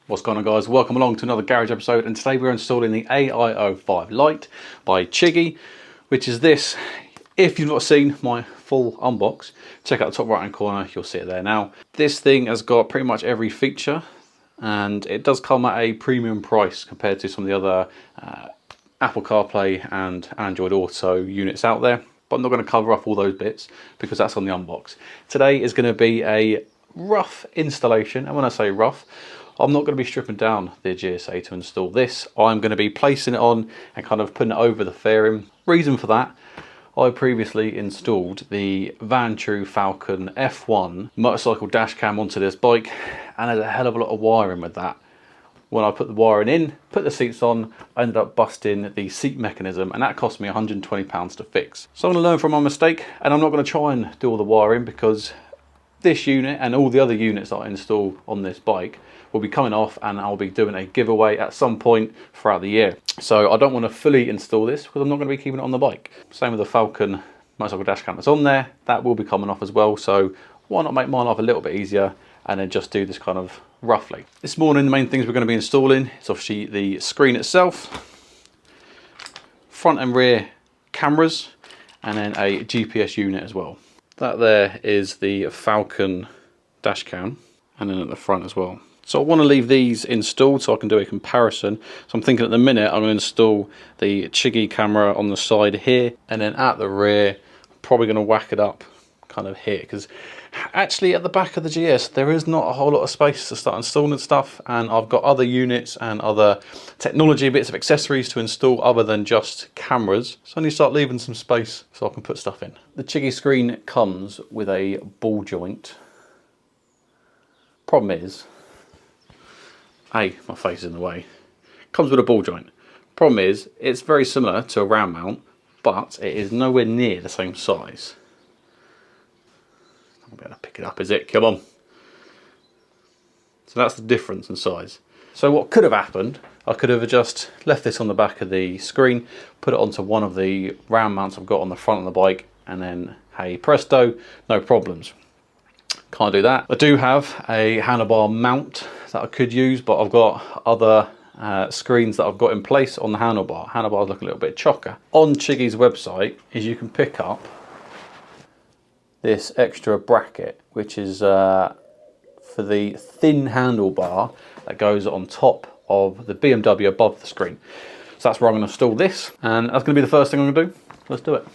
What's going on, guys? Welcome along to another garage episode, and today we're installing the AI05 Lite by CHIGEE, which is this. If you've not seen my full unbox, check out the top right hand corner, you'll see it there now. This thing has got pretty much every feature, and it does come at a premium price compared to some of the other Apple CarPlay and Android Auto units out there. But I'm not going to cover off all those bits because that's on the unbox. Today is going to be a rough installation, and when I say rough, I'm not going to be stripping down the GSA to install this. I'm going to be placing it on and kind of putting it over the fairing. Reason for that, I previously installed the Vantrue Falcon F1 motorcycle dash cam onto this bike, and there's a hell of a lot of wiring with that. When I put the wiring in, put the seats on, I ended up busting the seat mechanism, and that cost me £120 to fix. So I'm going to learn from my mistake, and I'm not going to try and do all the wiring because this unit and all the other units that I install on this bike will be coming off, and I'll be doing a giveaway at some point throughout the year. So I don't want to fully install this because I'm not going to be keeping it on the bike. Same with the Falcon motorcycle dash cam that's on there, that will be coming off as well. So why not make my life a little bit easier and then just do this kind of roughly. This morning the main things we're going to be installing is obviously the screen itself, front and rear cameras, and then a GPS unit as well. That there is the Falcon dash cam, and then at the front as well. So I want to leave these installed so I can do a comparison. So I'm thinking at the minute I'm going to install the CHIGEE camera on the side here, and then at the rear I'm probably going to whack it up kind of here, because actually at the back of the GS there is not a whole lot of space to start installing stuff, and I've got other units and other technology bits of accessories to install other than just cameras, so I need to start leaving some space so I can put stuff in. The CHIGEE screen comes with a ball joint. Problem is, my face is in the way. Comes with a ball joint. Problem is, it's very similar to a round mount, but it is nowhere near the same size. I'm not going to pick it up, is it? Come on. So that's the difference in size. So what could have happened, I could have just left this on the back of the screen, put it onto one of the round mounts I've got on the front of the bike, and then, hey presto, no problems. Can't do that. I do have a handlebar mount that I could use, but I've got other screens that I've got in place on the handlebar. Handlebars look a little bit chocker. On CHIGEE's website is you can pick up this extra bracket, which is for the thin handlebar that goes on top of the BMW above the screen. So that's where I'm going to install this, and that's going to be the first thing I'm going to do. Let's do it.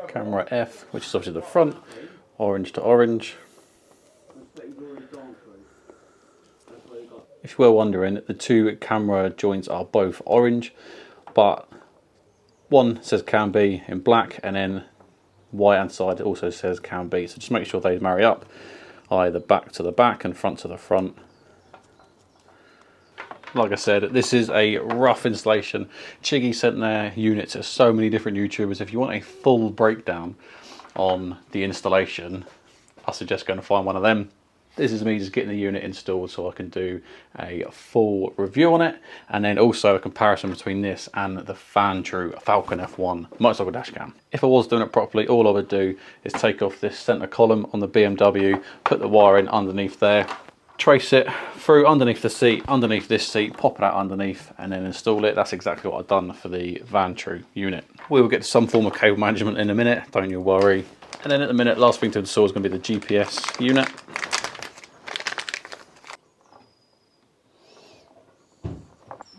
Camera F, which is obviously the front, orange to orange. If you were wondering, the two camera joints are both orange, but one says can be in black, and then right hand side it also says can be. So just make sure they marry up, either back to the back and front to the front. Like I said, this is a rough installation. CHIGEE sent their unit to so many different YouTubers. If you want a full breakdown on the installation, I suggest going to find one of them. This is me just getting the unit installed so I can do a full review on it, and then also a comparison between this and the Vantrue Falcon F1 motorcycle dash cam. If I was doing it properly, all I would do is take off this center column on the BMW, put the wire in underneath there, trace it through underneath the seat, underneath this seat, pop it out underneath, and then install it. That's exactly what I've done for the Vantrue unit. We will get to some form of cable management in a minute, don't you worry. And then at the minute, last thing to install is going to be the GPS unit.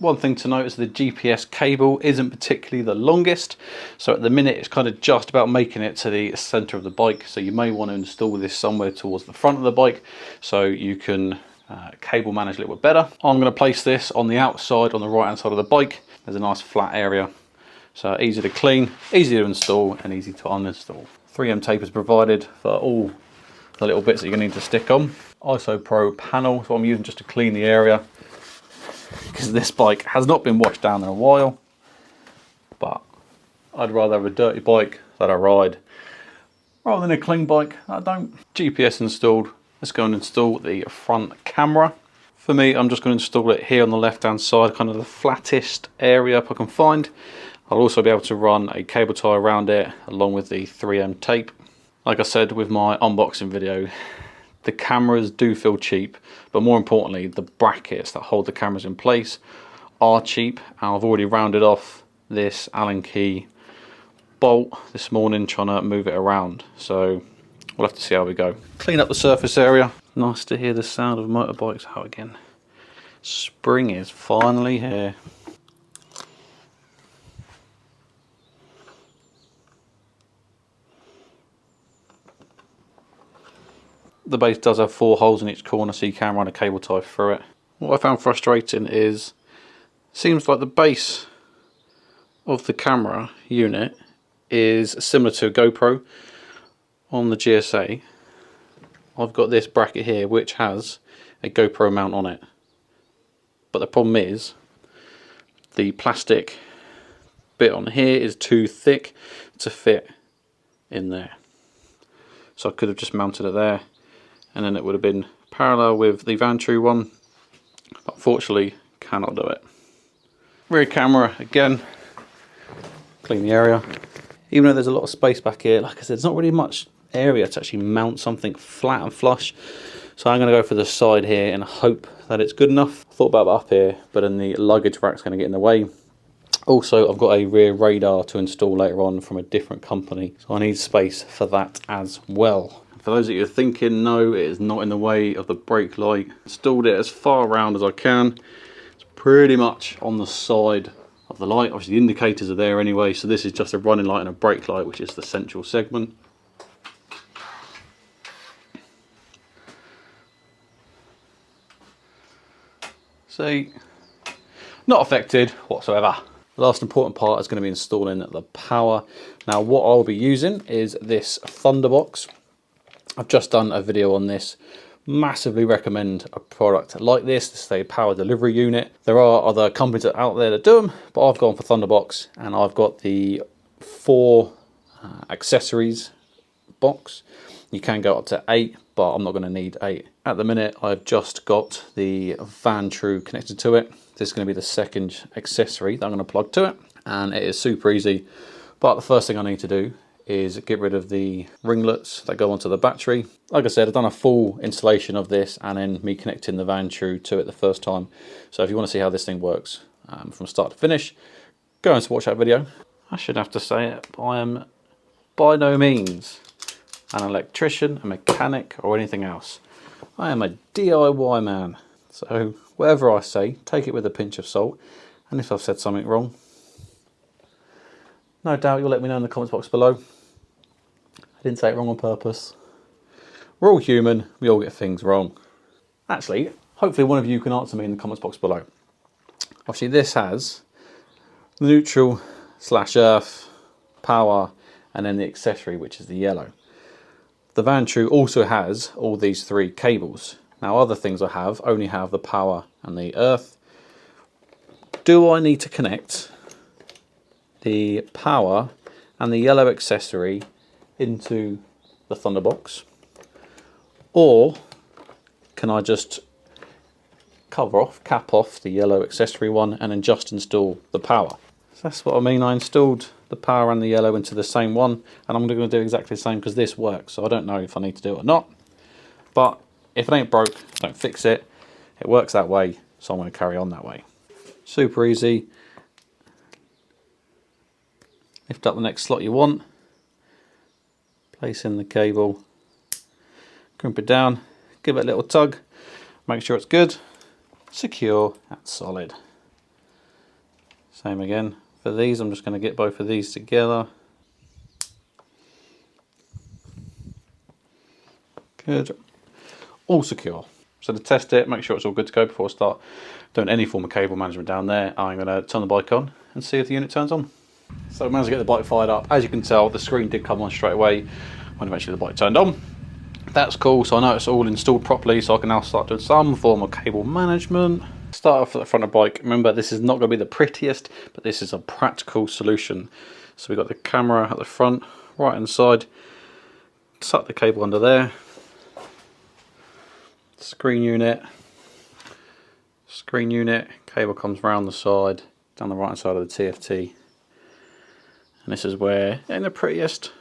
One thing to note is the GPS cable isn't particularly the longest, so at the minute it's kind of just about making it to the center of the bike, so you may want to install this somewhere towards the front of the bike so you can cable manage a little bit better. I'm going to place this on the outside, on the right hand side of the bike. There's a nice flat area, so easy to clean, easy to install, and easy to uninstall. 3M tape is provided for all the little bits that you're going to need to stick on. ISO Pro panel, so I'm using just to clean the area, because this bike has not been washed down in a while, but I'd rather have a dirty bike that I ride rather than a clean bike that I don't. GPS installed. Let's go and install the front camera. For me, I'm just going to install it here on the left hand side, kind of the flattest area if I can find. I'll also be able to run a cable tie around it along with the 3M tape. Like I said with my unboxing video, the cameras do feel cheap, but more importantly the brackets that hold the cameras in place are cheap, and I've already rounded off this Allen key bolt this morning trying to move it around, so we'll have to see how we go. Clean up the surface area. Nice to hear the sound of motorbikes out again. Spring is finally here. The base does have 4 holes in each corner, so you can run a cable tie through it. What I found frustrating is, seems like the base of the camera unit is similar to a GoPro. On the GSA, I've got this bracket here which has a GoPro mount on it, but the problem is the plastic bit on here is too thick to fit in there, so I could have just mounted it there and then it would have been parallel with the Vantrue one, but unfortunately cannot do it. Rear camera again, clean the area. Even though there's a lot of space back here, like I said, there's not really much area to actually mount something flat and flush, so I'm going to go for the side here and hope that it's good enough. I thought about up here, but then the luggage rack's going to get in the way. Also, I've got a rear radar to install later on from a different company, so I need space for that as well. For those of you thinking, no, it is not in the way of the brake light. Installed it as far around as I can. It's pretty much on the side of the light. Obviously the indicators are there anyway, so this is just a running light and a brake light, which is the central segment. See, not affected whatsoever. The last important part is going to be installing the power. Now what I'll be using is this Thunderbox. I've just done a video on this. Massively recommend a product like this. This is a power delivery unit. There are other companies out there that do them, but I've gone for Thunderbox, and I've got the 4 accessories box. You can go up to 8, but I'm not going to need 8. At the minute, I've just got the Vantrue connected to it. This is going to be the second accessory that I'm going to plug to it, and it is super easy. But the first thing I need to do is get rid of the ringlets that go onto the battery. Like I said, I've done a full installation of this and then me connecting the Vantrue to it the first time. So if you want to see how this thing works from start to finish, go and watch that video. I should have to say it, but I am by no means an electrician, a mechanic or anything else. I am a DIY man. So whatever I say, take it with a pinch of salt, and if I've said something wrong, no doubt you'll let me know in the comments box below. I didn't say it wrong on purpose. We're all human, we all get things wrong. Actually, hopefully one of you can answer me in the comments box below. Obviously this has the neutral / earth, power, and then the accessory, which is the yellow. The Vantrue also has all these 3 cables. Now other things I have only have the power and the earth. Do I need to connect the power and the yellow accessory into the Thunderbox, or can I just cap off the yellow accessory one and then just install the power? So that's what I mean. I installed the power and the yellow into the same one, and I'm going to do exactly the same because this works. So I don't know if I need to do it or not, but if it ain't broke, don't fix it. It works that way, so I'm going to carry on that way. Super easy. Lift up the next slot you want, place in the cable, crimp it down, give it a little tug, make sure it's good, secure and solid. Same again for these. I'm just going to get both of these together. Good, all secure. So to test it, make sure it's all good to go before I start doing any form of cable management down there. I'm going to turn the bike on and see if the unit turns on. So I managed to get the bike fired up. As you can tell, the screen did come on straight away when eventually the bike turned on. That's cool, so I know it's all installed properly, so I can now start doing some form of cable management. Start off at the front of the bike. Remember, this is not going to be the prettiest, but this is a practical solution. So we've got the camera at the front, right hand side. Tuck the cable under there. Screen unit, cable comes round the side, down the right hand side of the TFT. And this is where it ain't the prettiest,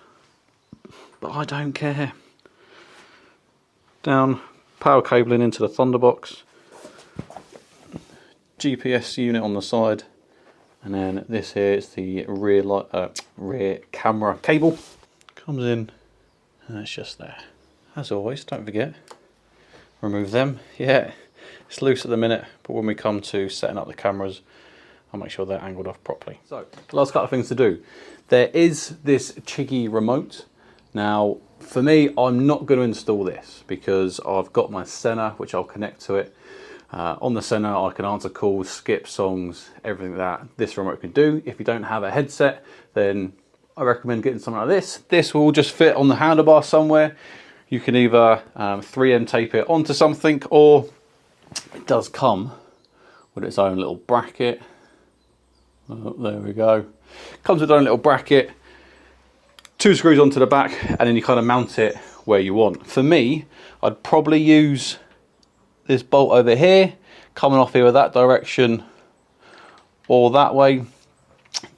but I don't care. Down, power cabling into the Thunderbox, GPS unit on the side, and then this here is the rear camera cable. Comes in, and it's just there. As always, don't forget, remove them. Yeah, it's loose at the minute, but when we come to setting up the cameras, I'll make sure they're angled off properly. So, last couple of things to do. There is this CHIGEE remote. Now, for me, I'm not going to install this because I've got my Senna, which I'll connect to it. On the Senna, I can answer calls, skip songs, everything that this remote can do. If you don't have a headset, then I recommend getting something like this. This will just fit on the handlebar somewhere. You can either 3M tape it onto something, or it does come with its own little bracket. Oh, there we go. Comes with its own little bracket, 2 screws onto the back, and then you kind of mount it where you want. For me, I'd probably use this bolt over here, coming off here with that direction or that way.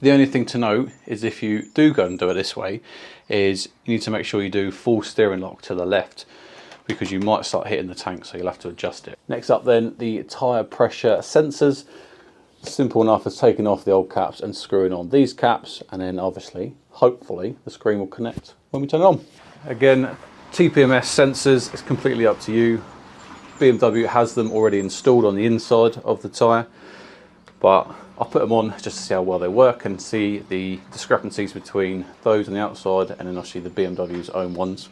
The only thing to note is if you do go and do it this way, is you need to make sure you do full steering lock to the left, because you might start hitting the tank, so you'll have to adjust it. Next up then, the tyre pressure sensors. Simple enough as taking off the old caps and screwing on these caps, and then obviously, hopefully, the screen will connect when we turn it on. Again, TPMS sensors, it's completely up to you. BMW has them already installed on the inside of the tyre, but I'll put them on just to see how well they work and see the discrepancies between those on the outside and then obviously the BMW's own ones.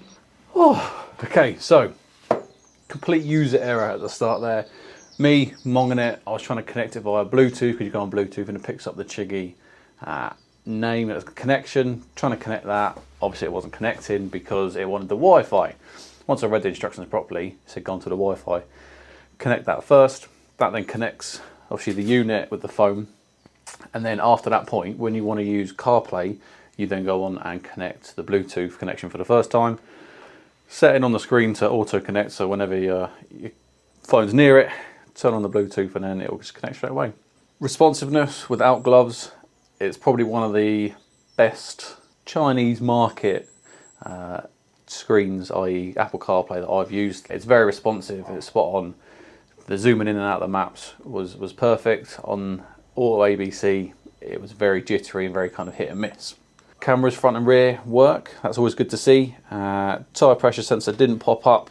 Oh, okay, so complete user error at the start there. Me monging it, I was trying to connect it via Bluetooth, because you go on Bluetooth and it picks up the CHIGEE name as a connection. Trying to connect that, obviously it wasn't connecting because it wanted the Wi-Fi. Once I read the instructions properly, it said go to the Wi-Fi. Connect that first, that then connects obviously the unit with the phone, and then after that point, when you want to use CarPlay, you then go on and connect the Bluetooth connection for the first time, setting on the screen to auto connect, so whenever your phone's near it, turn on the Bluetooth and then it will just connect straight away. Responsiveness without gloves, it's probably one of the best Chinese market screens, i.e. Apple CarPlay, that I've used. It's very responsive, it's spot on. The zooming in and out of the maps was perfect. On Auto ABC, it was very jittery and very kind of hit and miss. Cameras front and rear work, that's always good to see. Tyre pressure sensor didn't pop up,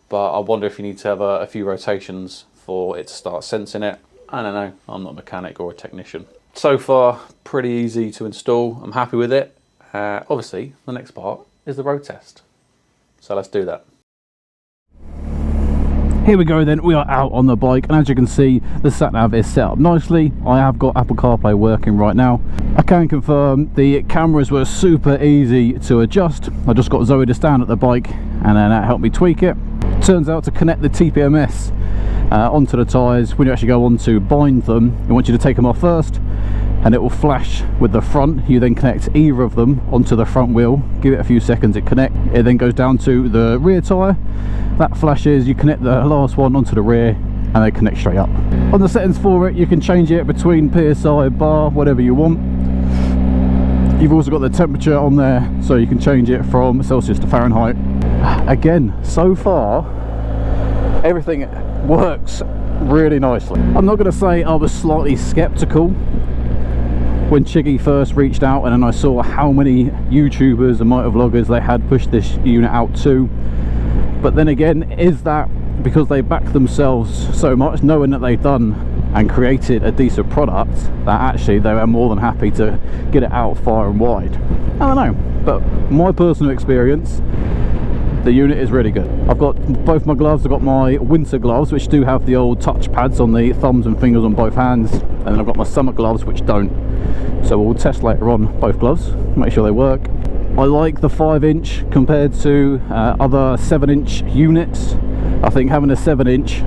but I wonder if you need to have a few rotations for it to start sensing it. I don't know, I'm not a mechanic or a technician. So far, pretty easy to install. I'm happy with it. Obviously, the next part is the road test. So let's do that. Here we go then, we are out on the bike, and as you can see, the sat-nav is set up nicely. I have got Apple CarPlay working right now. I can confirm the cameras were super easy to adjust. I just got Zoe to stand at the bike, and then that helped me tweak it. Turns out to connect the TPMS onto the tyres, when you actually go on to bind them, I want you to take them off first, and it will flash with the front. You then connect either of them onto the front wheel, give it a few seconds, it connects. It then goes down to the rear tyre, that flashes, you connect the last one onto the rear, and they connect straight up. On the settings for it, you can change it between PSI, bar, whatever you want. You've also got the temperature on there, so you can change it from Celsius to Fahrenheit. Again, so far, everything works really nicely. I'm not going to say I was slightly skeptical when CHIGEE first reached out, and then I saw how many YouTubers and motovloggers they had pushed this unit out to. But then again, is that because they back themselves so much, knowing that they've done and created a decent product, that actually they are more than happy to get it out far and wide? I don't know, but my personal experience, the unit is really good. I've got both my gloves. I've got my winter gloves, which do have the old touch pads on the thumbs and fingers on both hands, and then I've got my summer gloves, which don't. So we'll test later on both gloves, make sure they work. I like the 5-inch compared to other 7-inch units. I think having a 7-inch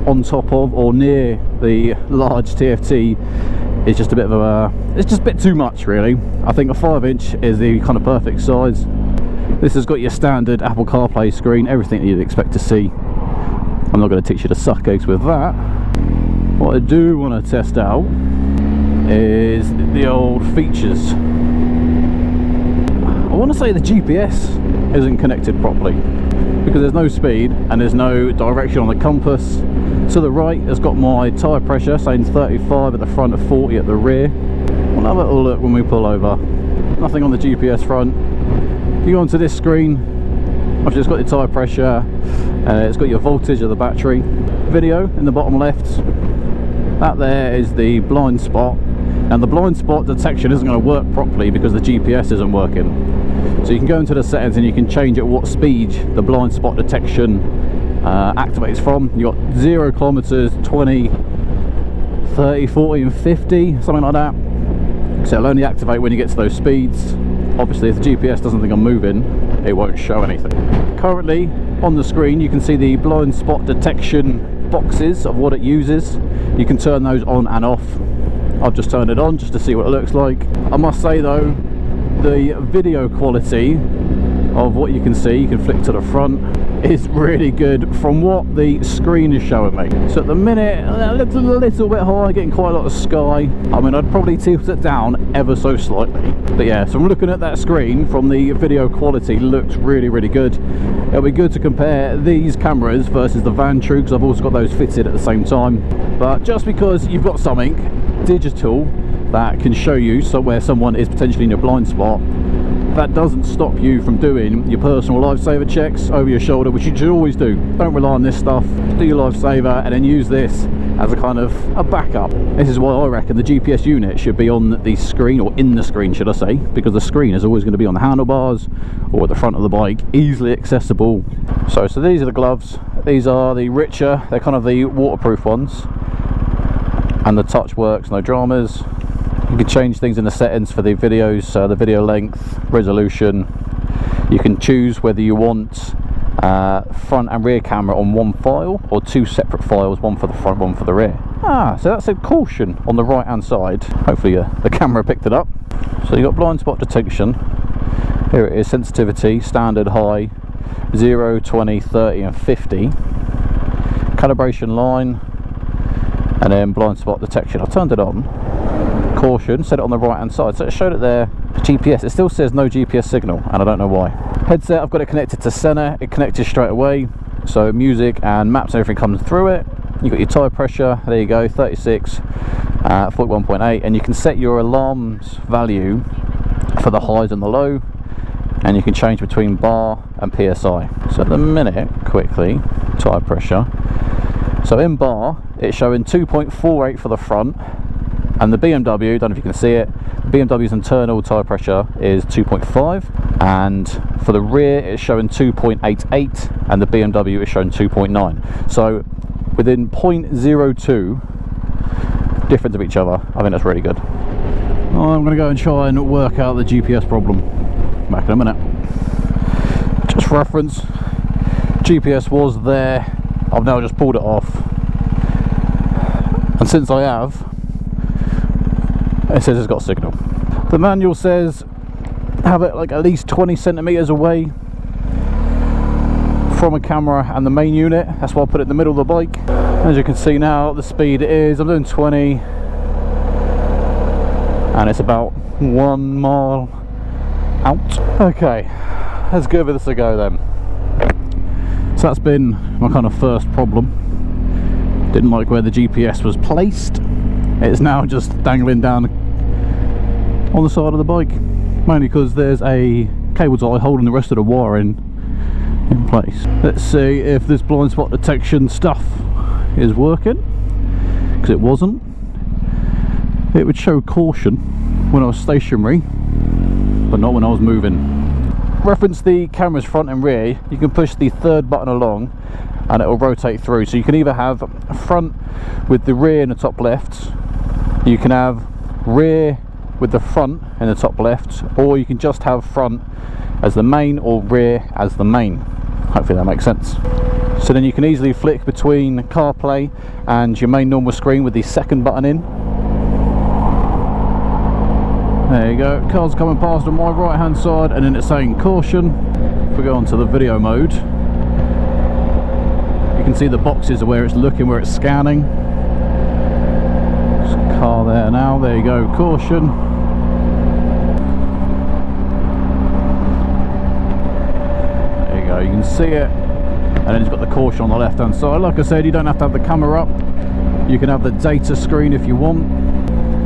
on top of or near the large TFT is just a bit of a, it's just a bit too much really. I think a 5-inch is the kind of perfect size. This has got your standard Apple CarPlay screen, everything that you'd expect to see. I'm not going to teach you to suck eggs with that. What I do want to test out is the old features. want to say the GPS isn't connected properly because there's no speed and there's no direction on the compass. To the right has got my tyre pressure saying 35 at the front and 40 at the rear. We'll have a little look when we pull over. Nothing on the GPS front. If you go onto this screen, obviously it's got your tyre pressure, it's got your voltage of the battery. Video in the bottom left, that there is the blind spot, and the blind spot detection isn't going to work properly because the GPS isn't working. So you can go into the settings and you can change at what speed the blind spot detection activates from. You've got 0 kilometers, 20, 30, 40 and 50, something like that. So it'll only activate when you get to those speeds. Obviously if the GPS doesn't think I'm moving, it won't show anything. Currently on the screen you can see the blind spot detection boxes of what it uses. You can turn those on and off. I've just turned it on just to see what it looks like. I must say though, the video quality of what you can see, you can flick to the front, is really good from what the screen is showing me. So at the minute, a little bit high, getting quite a lot of sky. I mean, I'd probably tilt it down ever so slightly. But yeah, so I'm looking at that screen from the video quality, looks really good. It'll be good to compare these cameras versus the Van True, because I've also got those fitted at the same time. But just because you've got something digital that can show you where someone is potentially in your blind spot, that doesn't stop you from doing your personal lifesaver checks over your shoulder, which you should always do. Don't rely on this stuff. Do your lifesaver and then use this as a kind of a backup. This is why I reckon the GPS unit should be on the screen, or in the screen should I say, because the screen is always going to be on the handlebars or at the front of the bike, easily accessible. So these are the gloves. These are the richer, they're kind of the waterproof ones, and the touch works, no dramas. You can change things in the settings for the videos, the video length, resolution. You can choose whether you want front and rear camera on one file or 2 separate files, one for the front, one for the rear. So that said caution on the right hand side. Hopefully the camera picked it up. So you've got blind spot detection. Here it is, sensitivity, standard, high, 0, 20, 30 and 50. Calibration line, and then blind spot detection. I turned it on. Caution, set it on the right hand side, so it showed it there. GPS, it still says no GPS signal, and I don't know why. Headset, I've got it connected to center, it connected straight away, so music and maps and everything comes through it. You've got your tyre pressure, there you go, 36, 41.8, and you can set your alarms value for the highs and the low, and you can change between bar and PSI. So at the minute, quickly, tyre pressure, so in bar it's showing 2.48 for the front, and the BMW, don't know if you can see it, BMW's internal tyre pressure is 2.5, and for the rear it's showing 2.88, and the BMW is showing 2.9. So within 0.02 difference of each other. I think that's really good. I'm going to go and try and work out the GPS problem. Back in a minute. Just for reference, GPS was there. I've now just pulled it off, and since I have, it says it's got signal. The manual says have it like at least 20 centimeters away from a camera and the main unit. That's why I put it in the middle of the bike. As you can see now, the speed is, I'm doing 20, and it's about 1 mile out. Okay, let's give this a go then. So that's been my kind of first problem. Didn't like where the GPS was placed. It's now just dangling down on the side of the bike, mainly because there's a cable tie holding the rest of the wiring in place. Let's see if this blind spot detection stuff is working, because it wasn't. It would show caution when I was stationary, but not when I was moving. Reference the camera's front and rear, you can push the third button along and it will rotate through. So you can either have front with the rear in the top left, you can have rear with the front in the top left, or you can just have front as the main or rear as the main. Hopefully that makes sense. So then you can easily flick between CarPlay and your main normal screen with the second button in. There you go, car's coming past on my right hand side and then it's saying caution. If we go onto the video mode, you can see the boxes are where it's looking, where it's scanning. There's a car there now, there you go, caution. can see it. And then it's got the caution on the left hand side. Like I said, you don't have to have the camera up. You can have the data screen if you want.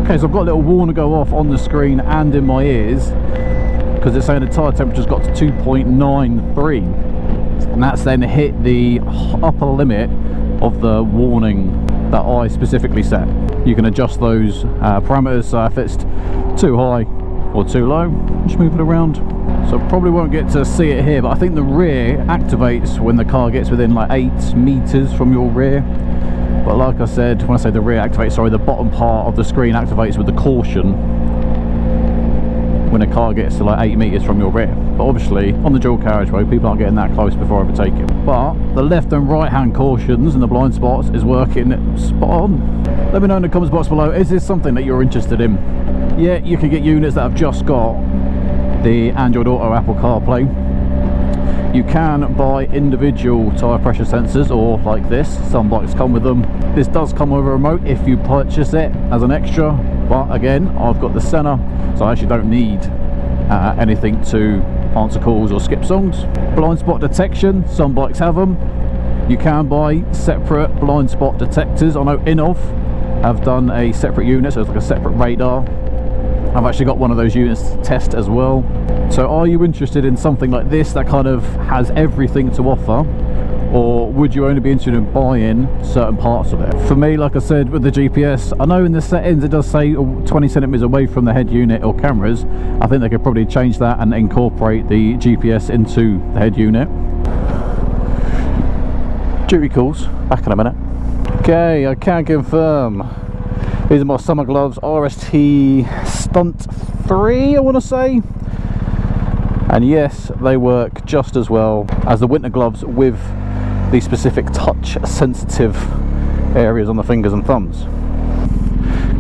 Okay, so I've got a little warner go off on the screen and in my ears, because it's saying the tyre temperature's got to 2.93. And that's then hit the upper limit of the warning that I specifically set. You can adjust those parameters, so if it's too high or too low, just move it around. So probably won't get to see it here, but I think the rear activates when the car gets within like 8 meters from your rear. But like I said, when I say the rear activates, sorry, the bottom part of the screen activates with the caution when a car gets to like 8 meters from your rear. But obviously on the dual carriageway, people aren't getting that close before I overtake it. But the left and right hand cautions and the blind spots is working spot on. Let me know in the comments box below, is this something that you're interested in? Yeah, you can get units that have just got the Android Auto, Apple CarPlay. You can buy individual tyre pressure sensors, or like this, some bikes come with them. This does come with a remote if you purchase it as an extra, but again, I've got the Senna, so I actually don't need anything to answer calls or skip songs. Blind spot detection, some bikes have them. You can buy separate blind spot detectors. I know Inov have done a separate unit, so it's like a separate radar. I've actually got one of those units to test as well. So are you interested in something like this that kind of has everything to offer, or would you only be interested in buying certain parts of it? For me, like I said, with the GPS, I know in the settings it does say 20 centimeters away from the head unit or cameras. I think they could probably change that and incorporate the GPS into the head unit. Duty calls, back in a minute. Okay, I can confirm. These are my summer gloves, RST Stunt 3, I want to say. And yes, they work just as well as the winter gloves with the specific touch sensitive areas on the fingers and thumbs.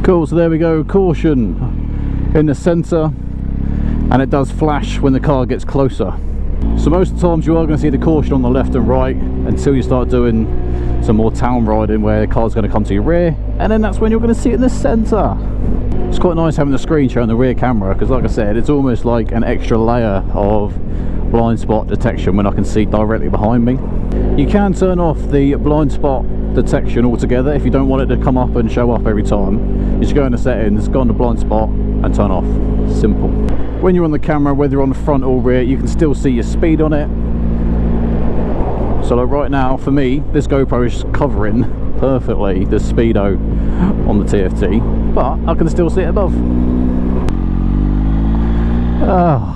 Cool, so there we go, caution in the centre, and it does flash when the car gets closer. So most of the times you are going to see the caution on the left and right until you start doing some more town riding where the car's going to come to your rear, and then that's when you're going to see it in the centre. It's quite nice having the screen showing the rear camera, because like I said, it's almost like an extra layer of blind spot detection when I can see directly behind me. You can turn off the blind spot detection altogether if you don't want it to come up and show up every time. You just go into settings, go on the blind spot and turn off. Simple. When you're on the camera, whether you're on the front or rear, you can still see your speed on it. So like right now, for me, this GoPro is covering perfectly the speedo on the TFT, but I can still see it above. Oh,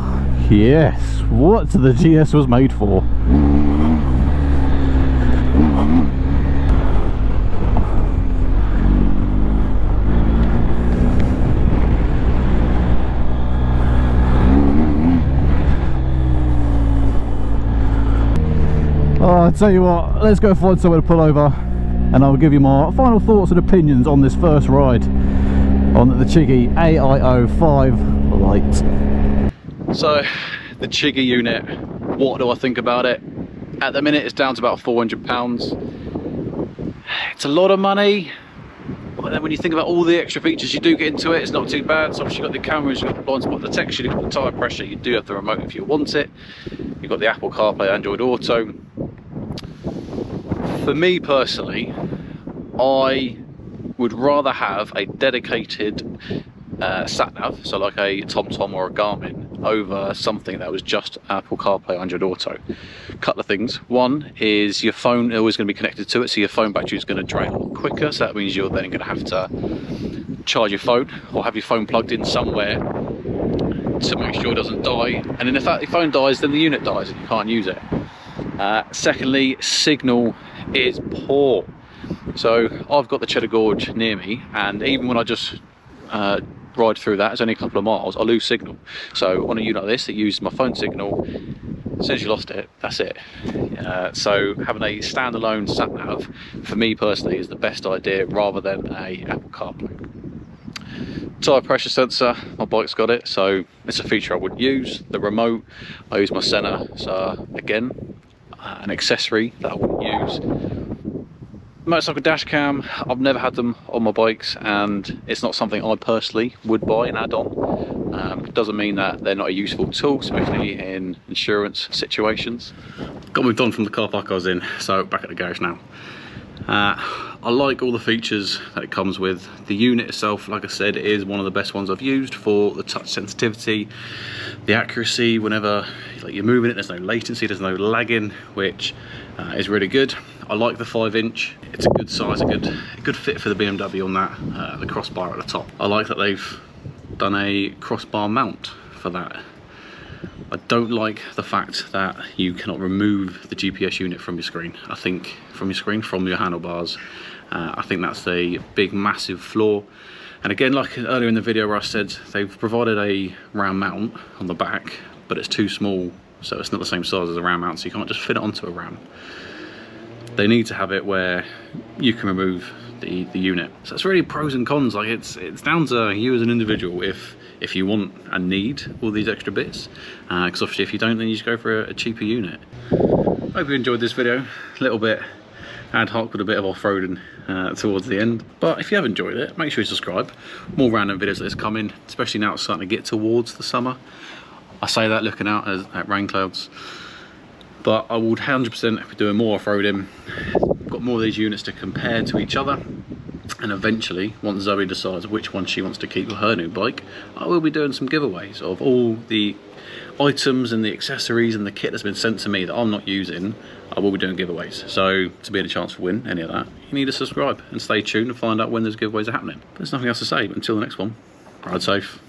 yes, what the GS was made for. Oh, I'll tell you what, let's go find somewhere to pull over and I'll give you my final thoughts and opinions on this first ride on the CHIGEE AIO5 Lite. So, the CHIGEE unit, what do I think about it? At the minute it's down to about £400. It's a lot of money, but then when you think about all the extra features you do get into it, it's not too bad. So obviously you've got the cameras, you've got the blind spot detection, you've got the tyre pressure, you do have the remote if you want it, you've got the Apple CarPlay, Android Auto. For me personally, I would rather have a dedicated sat-nav, so like a TomTom or a Garmin, over something that was just Apple CarPlay, Android Auto. Couple of things. One is your phone is always going to be connected to it, so your phone battery is going to drain a lot quicker, so that means you're then going to have to charge your phone or have your phone plugged in somewhere to make sure it doesn't die. And then if that phone dies, then the unit dies and you can't use it. Secondly, signal is poor. So I've got the Cheddar Gorge near me, and even when I just ride through that, it's only a couple of miles, I lose signal. So on a unit like this that uses my phone signal, as soon as you lost it, that's it. So having a standalone sat nav for me personally is the best idea, rather than a Apple CarPlay. Tyre pressure sensor, my bike's got it, so it's a feature I would use. The remote, I use my Senna, so again, an accessory that I wouldn't use. Motorcycle dash cam, I've never had them on my bikes, and it's not something I personally would buy and add on, It doesn't mean that they're not a useful tool, especially in insurance situations. Got moved on from the car park I was in, so back at the garage now. I like all the features that it comes with. The unit itself, like I said, is one of the best ones I've used for the touch sensitivity, the accuracy. Whenever you're moving it, there's no latency, there's no lagging, which is really good. I like the 5-inch. It's a good size, a good fit for the BMW on that. The crossbar at the top. I like that they've done a crossbar mount for that. I don't like the fact that you cannot remove the GPS unit from your screen. From your handlebars. I think that's a big, massive flaw. And again, like earlier in the video where I said they've provided a RAM mount on the back, but it's too small, so it's not the same size as a RAM mount, so you can't just fit it onto a RAM. They need to have it where you can remove the unit. So it's really pros and cons. Like it's down to you as an individual if you want and need all these extra bits, because obviously if you don't, then you just go for a cheaper unit. Hope you enjoyed this video. A little bit ad hoc with a bit of off-roading towards the end, but if you have enjoyed it, make sure you subscribe. More random videos like this coming, especially now it's starting to get towards the summer. I say that looking out at rain clouds, but I would 100% be doing more off-roading. Got more of these units to compare to each other, and eventually, once Zoe decides which one she wants to keep with her new bike, I will be doing some giveaways of all the items and the accessories and the kit that's been sent to me that I'm not using. I will be doing giveaways, so to be in a chance to win any of that, you need to subscribe and stay tuned to find out when those giveaways are happening. But there's nothing else to say, but until the next one, ride safe.